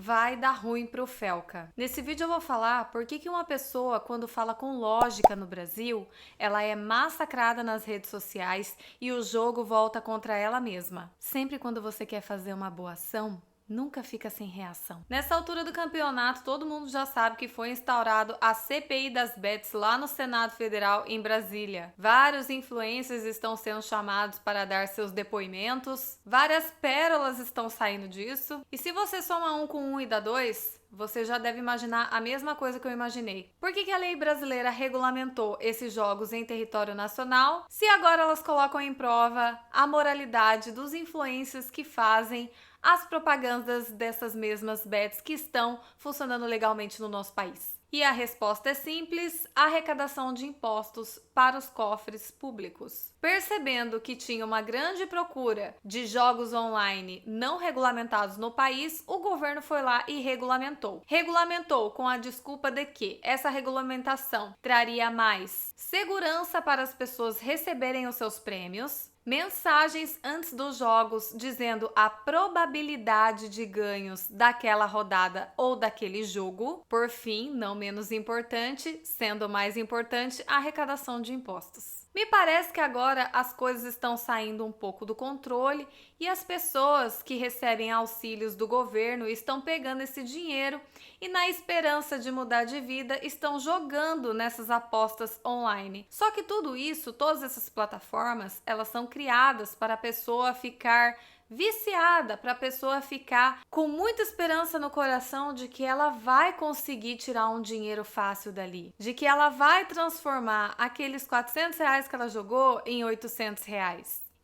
vai dar ruim pro Felca. Nesse vídeo eu vou falar por que uma pessoa, quando fala com lógica no Brasil, ela é massacrada nas redes sociais e o jogo volta contra ela mesma. Sempre quando você quer fazer uma boa ação, nunca fica sem reação. Nessa altura do campeonato, todo mundo já sabe que foi instaurado a CPI das bets lá no Senado Federal em Brasília. Vários influencers estão sendo chamados para dar seus depoimentos, várias pérolas estão saindo disso. E se você soma um com um e dá dois, você já deve imaginar a mesma coisa que eu imaginei. Por que a lei brasileira regulamentou esses jogos em território nacional, se agora elas colocam em prova a moralidade dos influencers que fazem as propagandas dessas mesmas bets que estão funcionando legalmente no nosso país? E a resposta é simples: arrecadação de impostos para os cofres públicos. Percebendo que tinha uma grande procura de jogos online não regulamentados no país, o governo foi lá e regulamentou. Regulamentou com a desculpa de que essa regulamentação traria mais segurança para as pessoas receberem os seus prêmios, mensagens antes dos jogos dizendo a probabilidade de ganhos daquela rodada ou daquele jogo. Por fim, não menos importante, sendo mais importante, a arrecadação de impostos. Me parece que agora as coisas estão saindo um pouco do controle e as pessoas que recebem auxílios do governo estão pegando esse dinheiro e, na esperança de mudar de vida, estão jogando nessas apostas online. Só que tudo isso, todas essas plataformas, elas são criadas para a pessoa ficar viciada, para a pessoa ficar com muita esperança no coração de que ela vai conseguir tirar um dinheiro fácil dali, de que ela vai transformar aqueles R$ 400 que ela jogou em R$ 800.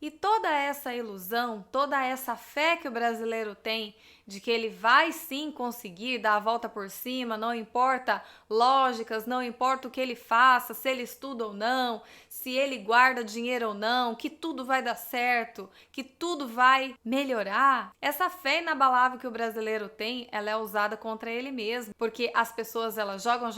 E toda essa ilusão, toda essa fé que o brasileiro tem de que ele vai sim conseguir dar a volta por cima, não importa lógicas, não importa o que ele faça, se ele estuda ou não, se ele guarda dinheiro ou não, que tudo vai dar certo, que tudo vai melhorar. Essa fé inabalável que o brasileiro tem, ela é usada contra ele mesmo, porque as pessoas elas jogam,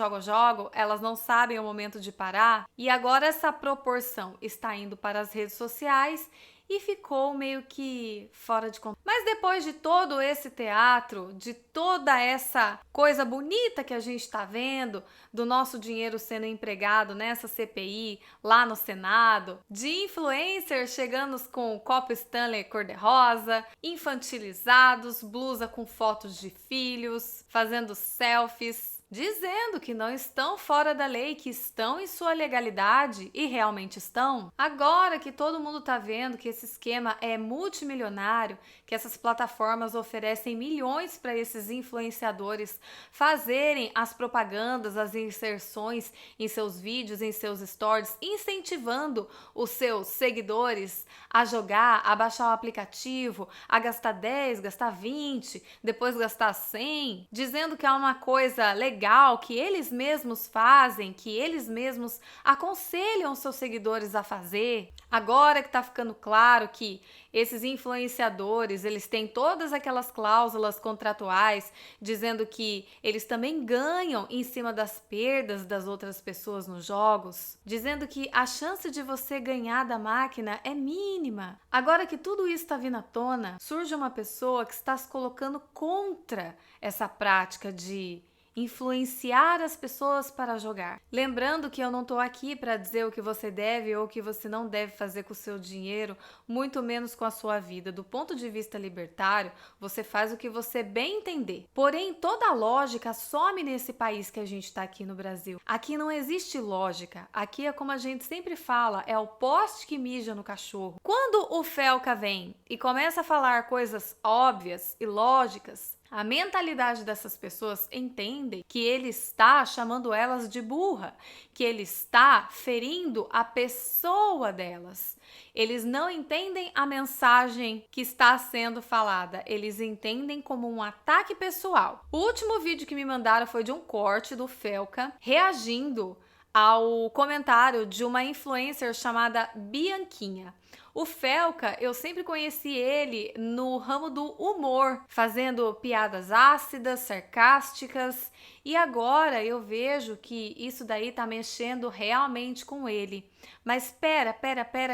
elas não sabem o momento de parar, e agora essa proporção está indo para as redes sociais e ficou meio que fora de controle. Mas depois de todo esse teatro, de toda essa coisa bonita que a gente está vendo, do nosso dinheiro sendo empregado nessa CPI lá no Senado, de influencers chegando com copo Stanley cor-de-rosa, infantilizados, blusa com fotos de filhos, fazendo selfies, dizendo que não estão fora da lei, que estão em sua legalidade e realmente estão. Agora que todo mundo está vendo que esse esquema é multimilionário, que essas plataformas oferecem milhões para esses influenciadores fazerem as propagandas, as inserções em seus vídeos, em seus stories, incentivando os seus seguidores a jogar, a baixar o aplicativo, a gastar 10, gastar 20, depois gastar 100, dizendo que é uma coisa legal, que eles mesmos fazem, que eles mesmos aconselham seus seguidores a fazer. Agora que tá ficando claro que esses influenciadores, eles têm todas aquelas cláusulas contratuais dizendo que eles também ganham em cima das perdas das outras pessoas nos jogos, dizendo que a chance de você ganhar da máquina é mínima. Agora que tudo isso está vindo à tona, surge uma pessoa que está se colocando contra essa prática de influenciar as pessoas para jogar. Lembrando que eu não estou aqui para dizer o que você deve ou o que você não deve fazer com o seu dinheiro, muito menos com a sua vida. Do ponto de vista libertário, você faz o que você bem entender. Porém, toda a lógica some nesse país que a gente está aqui no Brasil. Aqui não existe lógica. Aqui é como a gente sempre fala, é o poste que mija no cachorro. Quando o Felca vem e começa a falar coisas óbvias e lógicas, a mentalidade dessas pessoas entende que ele está chamando elas de burra, que ele está ferindo a pessoa delas. Eles não entendem a mensagem que está sendo falada, eles entendem como um ataque pessoal. O último vídeo que me mandaram foi de um corte do Felca reagindo ao comentário de uma influencer chamada Bianquinha. O Felca, eu sempre conheci ele no ramo do humor, fazendo piadas ácidas, sarcásticas, e agora eu vejo que isso daí tá mexendo realmente com ele. Mas pera,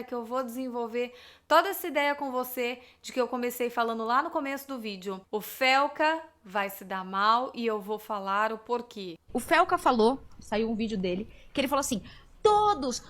que eu vou desenvolver toda essa ideia com você de que eu comecei falando lá no começo do vídeo. O Felca vai se dar mal e eu vou falar o porquê. O Felca falou, saiu um vídeo dele, que ele falou assim, todos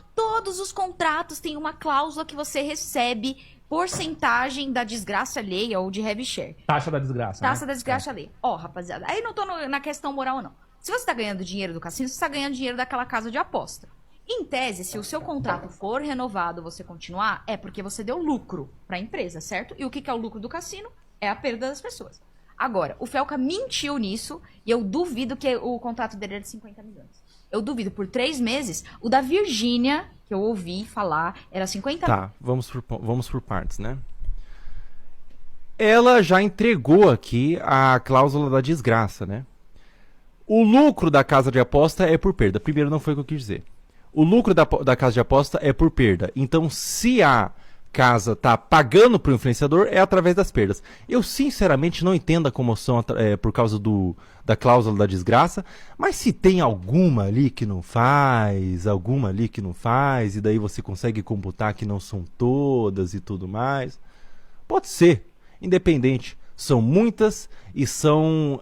os contratos têm uma cláusula que você recebe porcentagem da desgraça alheia ou de heavy share. Taxa da desgraça, Taxa né? da desgraça alheia. Ó, rapaziada, aí não tô na questão moral, não. Se você tá ganhando dinheiro do cassino, você tá ganhando dinheiro daquela casa de aposta. Em tese, se o seu contrato for renovado, você continuar, é porque você deu lucro pra empresa, certo? E o que é o lucro do cassino? É a perda das pessoas. Agora, o Felca mentiu nisso e eu duvido que o contrato dele era de 50 milhões. Eu duvido, por 3 meses, o da Virgínia, que eu ouvi falar, era 50 Tá, vamos por partes, né? Ela já entregou aqui a cláusula da desgraça, né? O lucro da casa de aposta é por perda. Primeiro, não foi o que eu quis dizer. O lucro da casa de aposta é por perda. Então, se a casa tá pagando pro influenciador, é através das perdas. Eu, sinceramente, não entendo a comoção por causa da cláusula da desgraça, mas se tem alguma ali que não faz, e daí você consegue computar que não são todas e tudo mais, pode ser, independente. São muitas e são...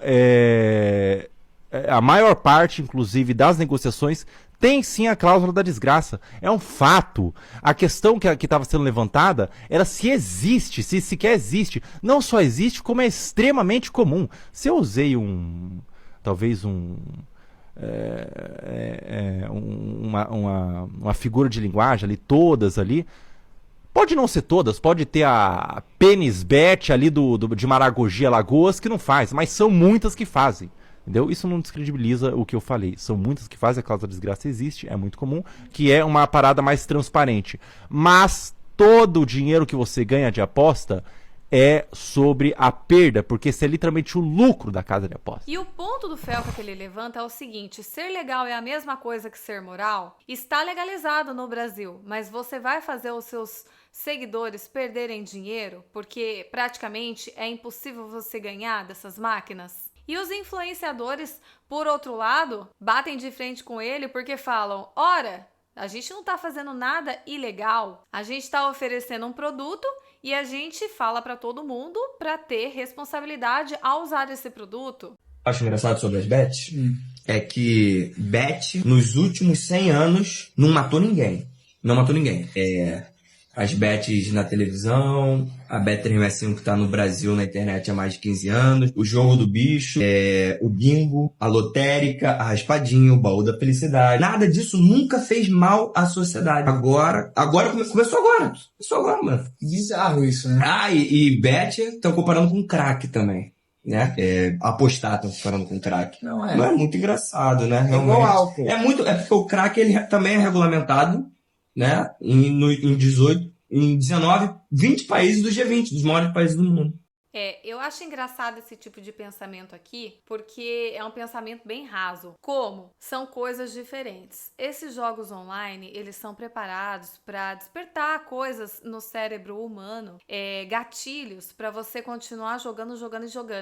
a maior parte, inclusive, das negociações tem sim a cláusula da desgraça. É um fato. A questão que estava sendo levantada era se existe, se sequer existe. Não só existe, como é extremamente comum. Se eu usei uma figura de linguagem ali, todas ali, pode não ser todas, pode ter a Penisbet ali de Maragogi, Alagoas, que não faz, mas são muitas que fazem. Entendeu? Isso não descredibiliza o que eu falei. São muitas que fazem, a cláusula da desgraça existe, é muito comum, que é uma parada mais transparente. Mas todo o dinheiro que você ganha de aposta é sobre a perda, porque esse é literalmente o lucro da casa de aposta. E o ponto do Felca que ele levanta é o seguinte: ser legal é a mesma coisa que ser moral? Está legalizado no Brasil, mas você vai fazer os seus seguidores perderem dinheiro? Porque praticamente é impossível você ganhar dessas máquinas? E os influenciadores, por outro lado, batem de frente com ele porque falam: ora, a gente não tá fazendo nada ilegal, a gente tá oferecendo um produto e a gente fala pra todo mundo pra ter responsabilidade ao usar esse produto. Acho engraçado sobre as bets é que bet nos últimos 100 anos não matou ninguém. Não matou ninguém. As bets na televisão, a Bet365 que tá no Brasil na internet há mais de 15 anos, o jogo do bicho, o bingo, a lotérica, a raspadinha, o baú da felicidade. Nada disso nunca fez mal à sociedade. Agora começou agora. Começou agora, mano. Bizarro isso, né? E bet estão comparando com crack também. Né? Apostar, estão comparando com crack. Não é. Não é muito engraçado, né? É igual álcool. É porque o crack ele também é regulamentado, né? Em 18, em 19, 20 países do G20, dos maiores países do mundo. Eu acho engraçado esse tipo de pensamento aqui, porque é um pensamento bem raso. Como? São coisas diferentes. Esses jogos online, eles são preparados para despertar coisas no cérebro humano, gatilhos para você continuar jogando.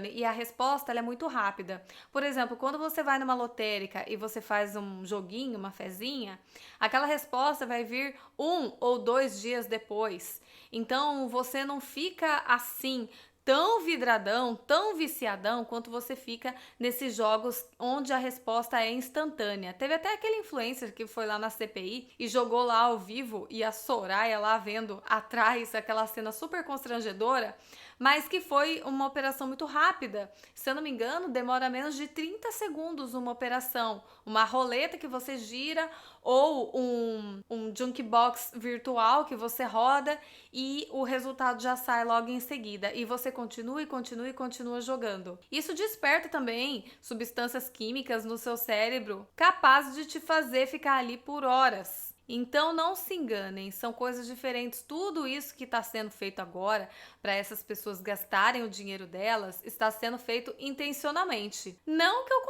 E a resposta ela é muito rápida. Por exemplo, quando você vai numa lotérica e você faz um joguinho, uma fezinha, aquela resposta vai vir 1 ou 2 dias depois. Então, você não fica assim tão vidradão, tão viciadão quanto você fica nesses jogos onde a resposta é instantânea. Teve até aquele influencer que foi lá na CPI e jogou lá ao vivo e a Soraya lá vendo atrás aquela cena super constrangedora, mas que foi uma operação muito rápida. Se eu não me engano, demora menos de 30 segundos uma operação. Uma roleta que você gira ou um junkbox virtual que você roda e o resultado já sai logo em seguida. E você continua jogando. Isso desperta também substâncias químicas no seu cérebro capazes de te fazer ficar ali por horas. Então não se enganem, são coisas diferentes. Tudo isso que está sendo feito agora para essas pessoas gastarem o dinheiro delas está sendo feito intencionalmente. Não que eu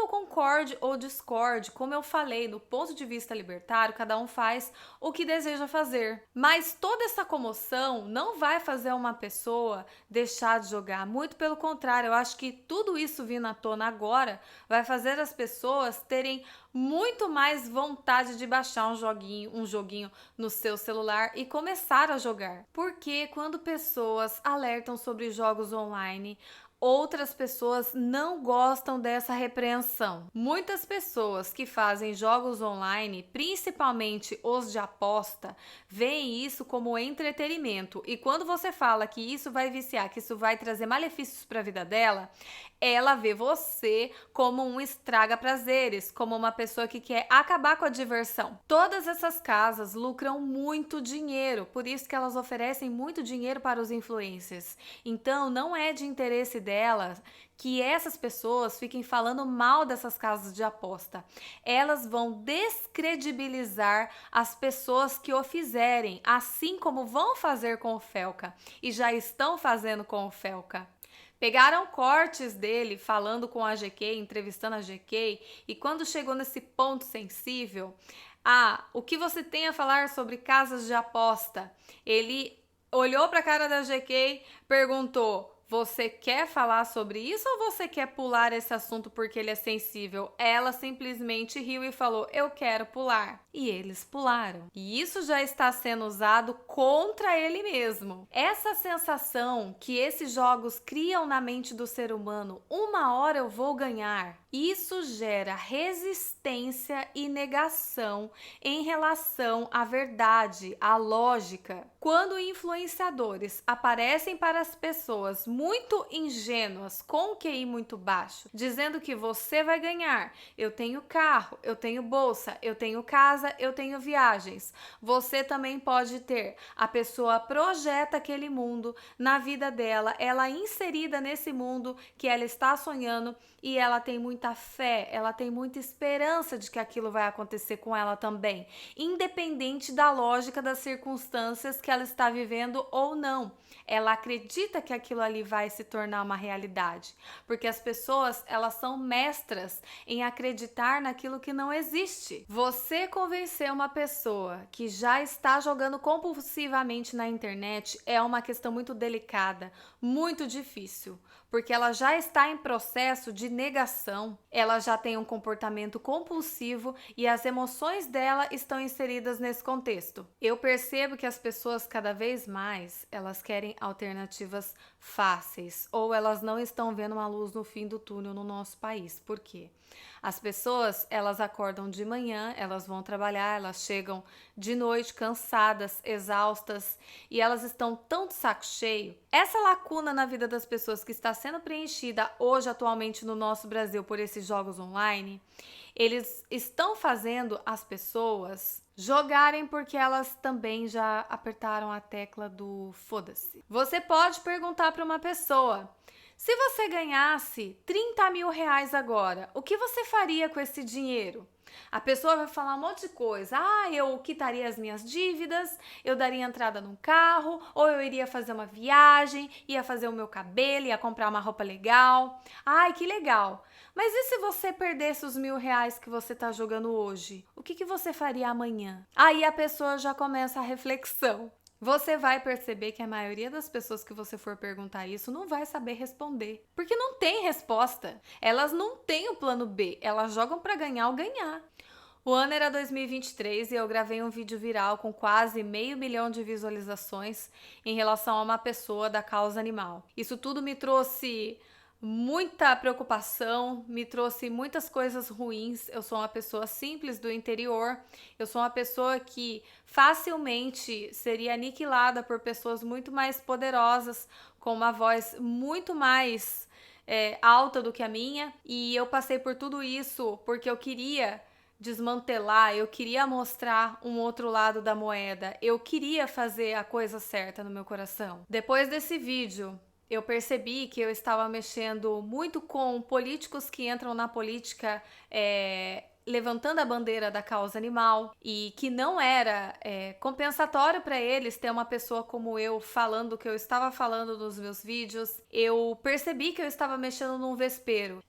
concorde ou discorde, como eu falei, do ponto de vista libertário, cada um faz o que deseja fazer. Mas toda essa comoção não vai fazer uma pessoa deixar de jogar. Muito pelo contrário, eu acho que tudo isso vindo à tona agora vai fazer as pessoas terem muito mais vontade de baixar um joguinho no seu celular e começar a jogar. Porque quando pessoas alertam sobre jogos online, outras pessoas não gostam dessa repreensão. Muitas pessoas que fazem jogos online, principalmente os de aposta, veem isso como entretenimento. E quando você fala que isso vai viciar, que isso vai trazer malefícios para a vida dela, ela vê você como um estraga-prazeres, como uma pessoa que quer acabar com a diversão. Todas essas casas lucram muito dinheiro, por isso que elas oferecem muito dinheiro para os influencers. Então, não é de interesse delas que essas pessoas fiquem falando mal dessas casas de aposta. Elas vão descredibilizar as pessoas que o fizerem, assim como vão fazer com o Felca e já estão fazendo com o Felca. Pegaram cortes dele falando com a GK, entrevistando a GK, e quando chegou nesse ponto sensível, o que você tem a falar sobre casas de aposta? Ele olhou para a cara da GK, perguntou: você quer falar sobre isso ou você quer pular esse assunto porque ele é sensível? Ela simplesmente riu e falou: eu quero pular. E eles pularam. E isso já está sendo usado contra ele mesmo. Essa sensação que esses jogos criam na mente do ser humano, uma hora eu vou ganhar, isso gera resistência e negação em relação à verdade, à lógica. Quando influenciadores aparecem para as pessoas muito ingênuas, com QI muito baixo, dizendo que você vai ganhar, eu tenho carro, eu tenho bolsa, eu tenho casa, eu tenho viagens, você também pode ter. A pessoa projeta aquele mundo na vida dela, ela é inserida nesse mundo que ela está sonhando e ela tem muita fé, ela tem muita esperança de que aquilo vai acontecer com ela também, independente da lógica das circunstâncias que ela está vivendo ou não. Ela acredita que aquilo ali vai se tornar uma realidade, porque as pessoas, elas são mestras em acreditar naquilo que não existe. Você convencer uma pessoa que já está jogando compulsivamente na internet é uma questão muito delicada, muito difícil, porque ela já está em processo de negação, ela já tem um comportamento compulsivo e as emoções dela estão inseridas nesse contexto. Eu percebo que as pessoas cada vez mais, elas querem alternativas fáceis ou elas não estão vendo uma luz no fim do túnel no nosso país. Por quê? As pessoas, elas acordam de manhã, elas vão trabalhar, elas chegam de noite cansadas, exaustas e elas estão tão de saco cheio. Essa lacuna na vida das pessoas que está sendo preenchida hoje, atualmente no nosso Brasil, por esses jogos online, eles estão fazendo as pessoas jogarem porque elas também já apertaram a tecla do foda-se. Você pode perguntar para uma pessoa: se você ganhasse 30 mil reais agora, o que você faria com esse dinheiro? A pessoa vai falar um monte de coisa. Eu quitaria as minhas dívidas, eu daria entrada num carro, ou eu iria fazer uma viagem, ia fazer o meu cabelo, ia comprar uma roupa legal. Ai, que legal. Mas e se você perdesse os R$1.000 que você tá jogando hoje? O que você faria amanhã? Aí a pessoa já começa a reflexão. Você vai perceber que a maioria das pessoas que você for perguntar isso não vai saber responder, porque não tem resposta. Elas não têm o plano B, elas jogam para ganhar ou ganhar. O ano era 2023 e eu gravei um vídeo viral com quase 500 mil de visualizações em relação a uma pessoa da causa animal. Isso tudo me trouxe muita preocupação, me trouxe muitas coisas ruins. Eu sou uma pessoa simples do interior, eu sou uma pessoa que facilmente seria aniquilada por pessoas muito mais poderosas, com uma voz muito mais alta do que a minha, e eu passei por tudo isso porque eu queria desmantelar, eu queria mostrar um outro lado da moeda, eu queria fazer a coisa certa no meu coração. Depois desse vídeo, eu percebi que eu estava mexendo muito com políticos que entram na política levantando a bandeira da causa animal e que não era compensatório para eles ter uma pessoa como eu falando o que eu estava falando nos meus vídeos. Eu percebi que eu estava mexendo num vespeiro,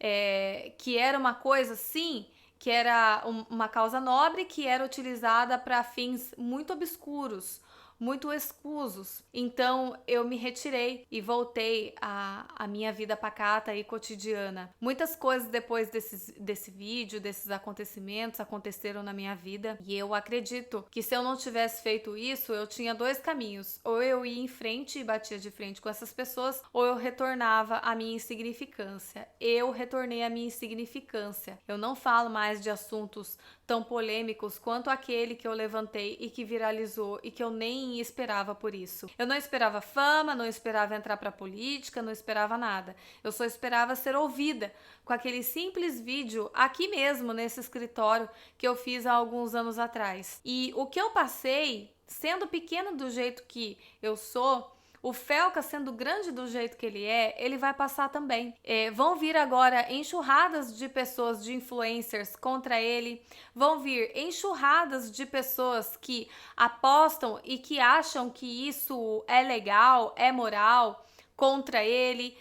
que era uma coisa, sim, que era uma causa nobre que era utilizada para fins muito obscuros, muito escusos. Então eu me retirei e voltei à minha vida pacata e cotidiana. Muitas coisas depois desse vídeo, desses acontecimentos, aconteceram na minha vida, e eu acredito que se eu não tivesse feito isso, eu tinha dois caminhos: ou eu ia em frente e batia de frente com essas pessoas, ou eu retornava à minha insignificância. Eu retornei à minha insignificância. Eu não falo mais de assuntos tão polêmicos quanto aquele que eu levantei e que viralizou e que eu nem esperava por isso. Eu não esperava fama, não esperava entrar pra política, não esperava nada. Eu só esperava ser ouvida com aquele simples vídeo aqui mesmo nesse escritório que eu fiz há alguns anos atrás. E o que eu passei, sendo pequena do jeito que eu sou, o Felca, sendo grande do jeito que ele vai passar também. Vão vir agora enxurradas de pessoas, de influencers contra ele. Vão vir enxurradas de pessoas que apostam e que acham que isso é legal, é moral, contra ele,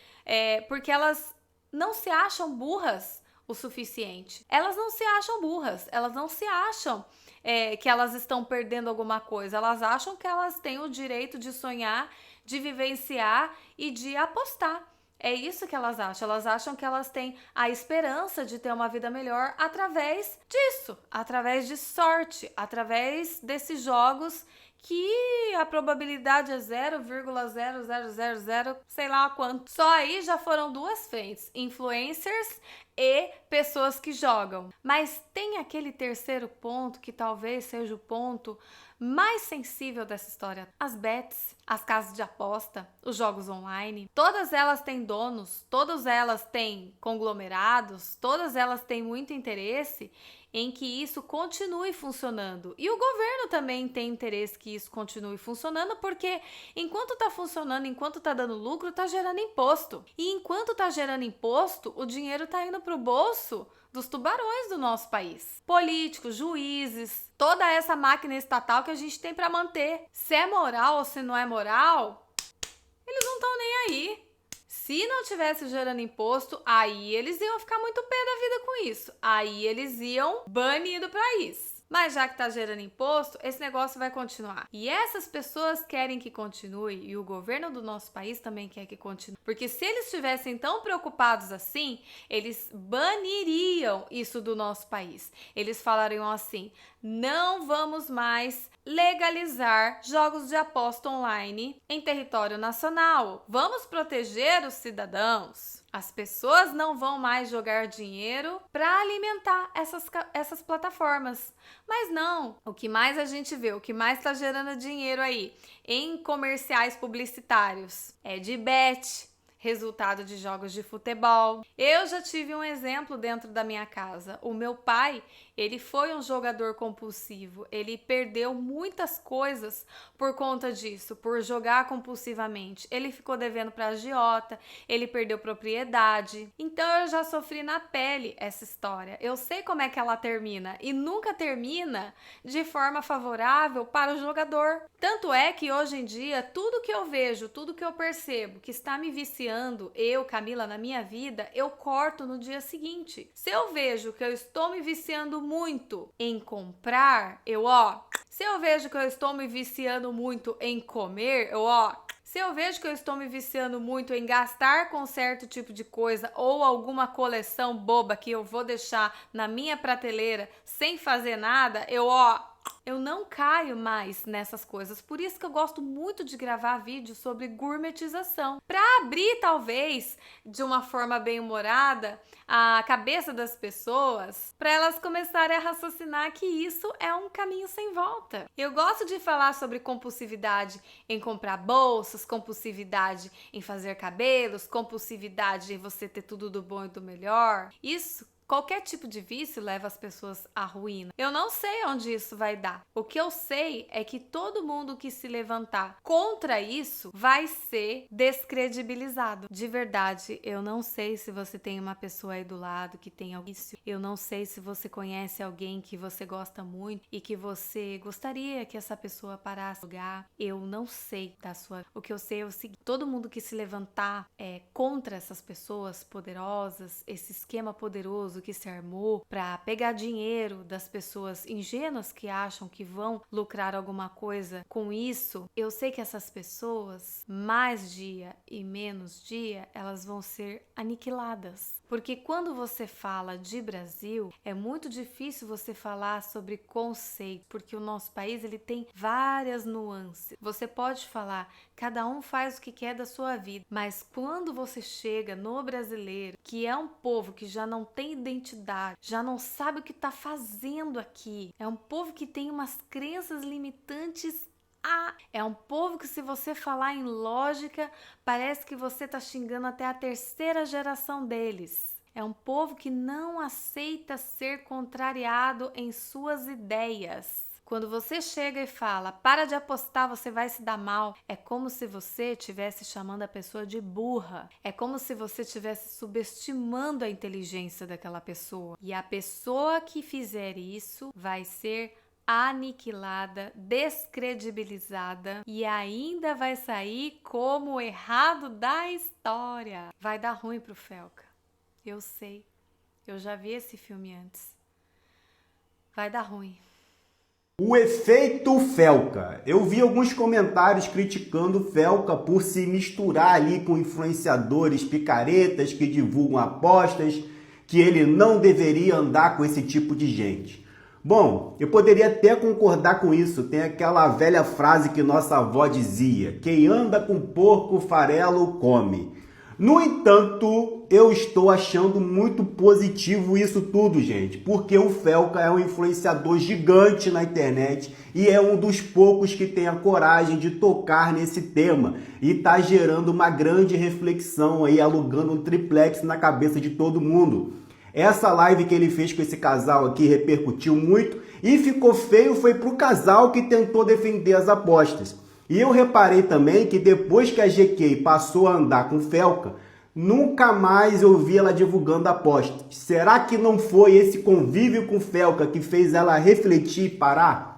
porque elas não se acham burras o suficiente. Elas não se acham burras, elas não se acham que elas estão perdendo alguma coisa. Elas acham que elas têm o direito de sonhar, de vivenciar e de apostar. É isso que elas acham. Elas acham que elas têm a esperança de ter uma vida melhor através disso, através de sorte, através desses jogos que a probabilidade é 0,0000, sei lá quanto. Só aí já foram duas frentes: influencers e pessoas que jogam. Mas tem aquele terceiro ponto que talvez seja o ponto mais sensível dessa história: as bets, as casas de aposta, os jogos online. Todas elas têm donos, todas elas têm conglomerados, todas elas têm muito interesse em que isso continue funcionando. E o governo também tem interesse que isso continue funcionando, porque enquanto tá funcionando, enquanto tá dando lucro, tá gerando imposto. E enquanto tá gerando imposto, o dinheiro tá indo pro bolso dos tubarões do nosso país. Políticos, juízes, toda essa máquina estatal que a gente tem para manter. Se é moral ou se não é moral, eles não estão nem aí. Se não tivesse gerando imposto, aí eles iam ficar muito pé da vida com isso. Aí eles iam banir do país. Mas já que tá gerando imposto, esse negócio vai continuar. E essas pessoas querem que continue, e o governo do nosso país também quer que continue. Porque se eles estivessem tão preocupados assim, eles baniriam isso do nosso país. Eles falariam assim: não vamos mais legalizar jogos de aposta online em território nacional. Vamos proteger os cidadãos. As pessoas não vão mais jogar dinheiro para alimentar essas plataformas. Mas não, o que mais a gente vê, o que mais está gerando dinheiro aí em comerciais publicitários é de bet, resultado de jogos de futebol. Eu já tive um exemplo dentro da minha casa. O meu pai, ele foi um jogador compulsivo. Ele perdeu muitas coisas por conta disso, por jogar compulsivamente. Ele ficou devendo para agiota, ele perdeu propriedade. Então eu já sofri na pele essa história. Eu sei como é que ela termina, e nunca termina de forma favorável para o jogador. Tanto é que hoje em dia, tudo que eu vejo, tudo que eu percebo que está me viciando, eu, Camila, na minha vida, eu corto no dia seguinte. Se eu vejo que eu estou me viciando muito em comprar, se eu vejo que eu estou me viciando muito em comer, se eu vejo que eu estou me viciando muito em gastar com certo tipo de coisa ou alguma coleção boba que eu vou deixar na minha prateleira sem fazer nada, eu não caio mais nessas coisas. Por isso que eu gosto muito de gravar vídeos sobre gourmetização, para abrir, talvez, de uma forma bem humorada, a cabeça das pessoas, para elas começarem a raciocinar que isso é um caminho sem volta. Eu gosto de falar sobre compulsividade em comprar bolsas, compulsividade em fazer cabelos, compulsividade em você ter tudo do bom e do melhor. Qualquer tipo de vício leva as pessoas à ruína. Eu não sei onde isso vai dar. O que eu sei é que todo mundo que se levantar contra isso vai ser descredibilizado. De verdade, eu não sei se você tem uma pessoa aí do lado que tem algum vício. Eu não sei se você conhece alguém que você gosta muito e que você gostaria que essa pessoa parasse de jogar. Eu não sei da sua... O que eu sei é o seguinte: todo mundo que se levantar contra essas pessoas poderosas, esse esquema poderoso criminoso que se armou para pegar dinheiro das pessoas ingênuas que acham que vão lucrar alguma coisa com isso, eu sei que essas pessoas, mais dia e menos dia, elas vão ser aniquiladas. Porque quando você fala de Brasil, é muito difícil você falar sobre conceito, porque o nosso país ele tem várias nuances. Você pode falar, cada um faz o que quer da sua vida, mas quando você chega no brasileiro, que é um povo que já não tem identidade, já não sabe o que está fazendo aqui, é um povo que tem umas crenças limitantes. É um povo que, se você falar em lógica, parece que você está xingando até a terceira geração deles. É um povo que não aceita ser contrariado em suas ideias. Quando você chega e fala, para de apostar, você vai se dar mal, é como se você estivesse chamando a pessoa de burra. É como se você estivesse subestimando a inteligência daquela pessoa. E a pessoa que fizer isso vai ser aniquilada, descredibilizada e ainda vai sair como o errado da história. Vai dar ruim pro Felca. Eu sei. Eu já vi esse filme antes. Vai dar ruim. O efeito Felca. Eu vi alguns comentários criticando o Felca por se misturar ali com influenciadores picaretas que divulgam apostas, que ele não deveria andar com esse tipo de gente. Bom, eu poderia até concordar com isso. Tem aquela velha frase que nossa avó dizia: quem anda com porco, farelo come. No entanto, eu estou achando muito positivo isso tudo, gente, porque o Felca é um influenciador gigante na internet e é um dos poucos que tem a coragem de tocar nesse tema e está gerando uma grande reflexão aí, alugando um triplex na cabeça de todo mundo. Essa live que ele fez com esse casal aqui repercutiu muito e ficou feio foi pro casal que tentou defender as apostas. E eu reparei também que depois que a GK passou a andar com Felca, nunca mais eu vi ela divulgando apostas. Será que não foi esse convívio com Felca que fez ela refletir e parar?